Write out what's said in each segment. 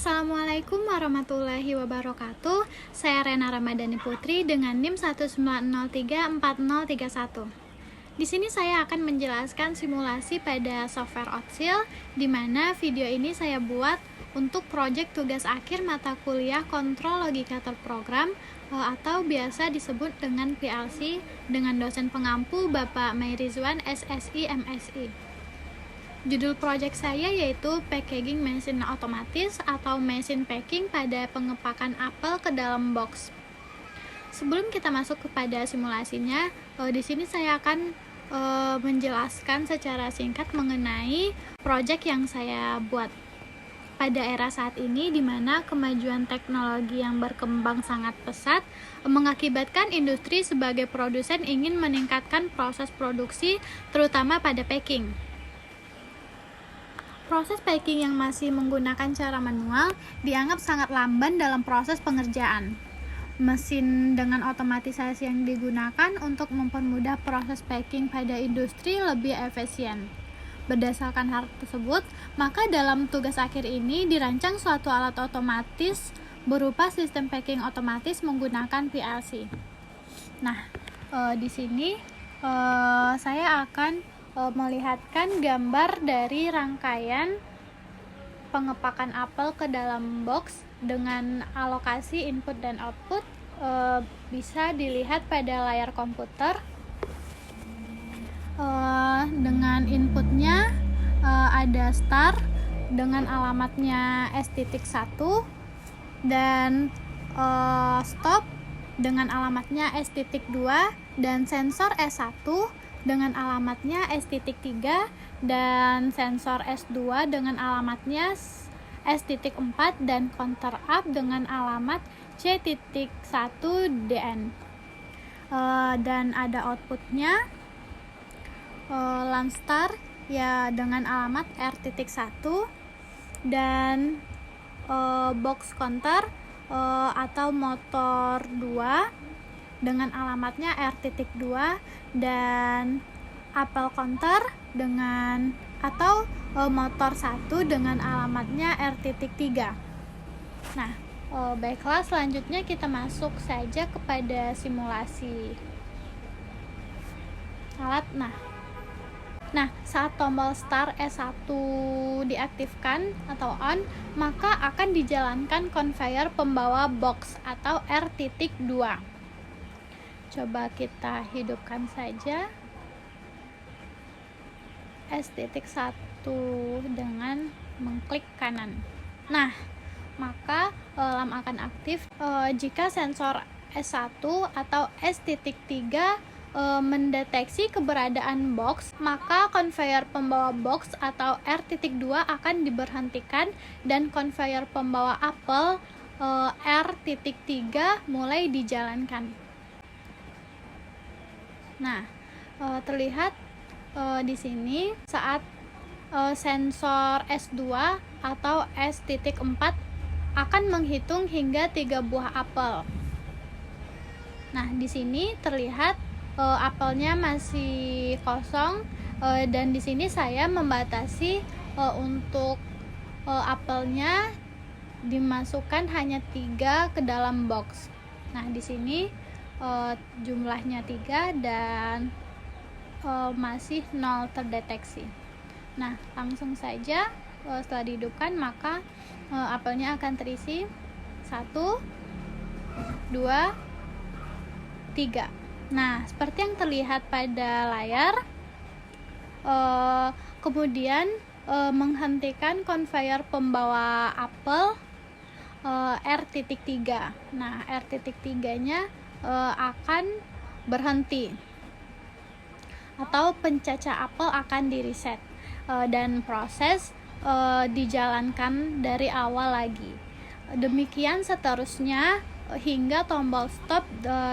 Assalamualaikum warahmatullahi wabarakatuh. Saya Rena Ramadhani Putri dengan NIM 190340031. Di sini saya akan menjelaskan simulasi pada software Otsil, di mana video ini saya buat untuk proyek tugas akhir mata kuliah Kontrol Logika Terprogram atau biasa disebut dengan PLC dengan dosen pengampu Bapak Mayrizwan SSI MSI. Judul proyek saya yaitu Packaging Mesin Otomatis atau Mesin Packing pada pengepakan apel ke dalam box. Sebelum kita masuk kepada simulasinya, di sini saya akan menjelaskan secara singkat mengenai proyek yang saya buat. Pada era saat ini, di mana kemajuan teknologi yang berkembang sangat pesat mengakibatkan industri sebagai produsen ingin meningkatkan proses produksi, terutama pada packing. Proses packing yang masih menggunakan cara manual dianggap sangat lamban dalam proses pengerjaan. Mesin dengan otomatisasi yang digunakan untuk mempermudah proses packing pada industri lebih efisien. Berdasarkan hal tersebut, maka dalam tugas akhir ini dirancang suatu alat otomatis berupa sistem packing otomatis menggunakan PLC. Nah, di sini saya akan melihatkan gambar dari rangkaian pengepakan apel ke dalam box dengan alokasi input dan output. Bisa dilihat pada layar komputer. Dengan inputnya ada start dengan alamatnya S.1 dan stop dengan alamatnya S.2 dan sensor S1 dengan alamatnya S.3 dan sensor S2 dengan alamatnya S.4 dan counter up dengan alamat C.1DN. Dan ada outputnya lamp star ya dengan alamat R.1 dan box counter atau motor 2 dengan alamatnya R.2 dan apel counter dengan atau motor 1 dengan alamatnya R.3. Nah, baiklah, selanjutnya kita masuk saja kepada simulasi alat. Nah, saat tombol start S1 diaktifkan atau on, maka akan dijalankan conveyor pembawa box atau R.2. Coba kita hidupkan saja S.1 dengan mengklik kanan. Nah, maka lamp akan aktif jika sensor S1 atau S.3 mendeteksi keberadaan box, maka conveyor pembawa box atau R.2 akan diberhentikan dan conveyor pembawa apel R.3 mulai dijalankan. Nah, terlihat di sini saat sensor S2 atau S.4 akan menghitung hingga 3 buah apel. Nah, di sini terlihat apelnya masih kosong dan di sini saya membatasi untuk apelnya dimasukkan hanya 3 ke dalam box. Nah, di sini jumlahnya 3 dan masih 0 terdeteksi. Nah, langsung saja setelah dihidupkan maka apelnya akan terisi 1, 2, 3. Nah, seperti yang terlihat pada layar, kemudian menghentikan conveyor pembawa apel R.3. Nah, R.3-nya akan berhenti atau pencacah apel akan di-reset dan proses dijalankan dari awal lagi. Demikian seterusnya hingga tombol stop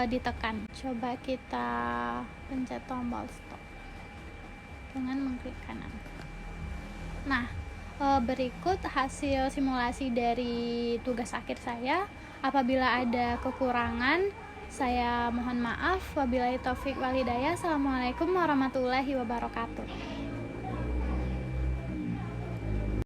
ditekan. Coba kita pencet tombol stop dengan mengklik kanan. Nah, berikut hasil simulasi dari tugas akhir saya. Apabila ada kekurangan, saya mohon maaf. Wabillahi taufik wal hidayah. Assalamualaikum warahmatullahi wabarakatuh.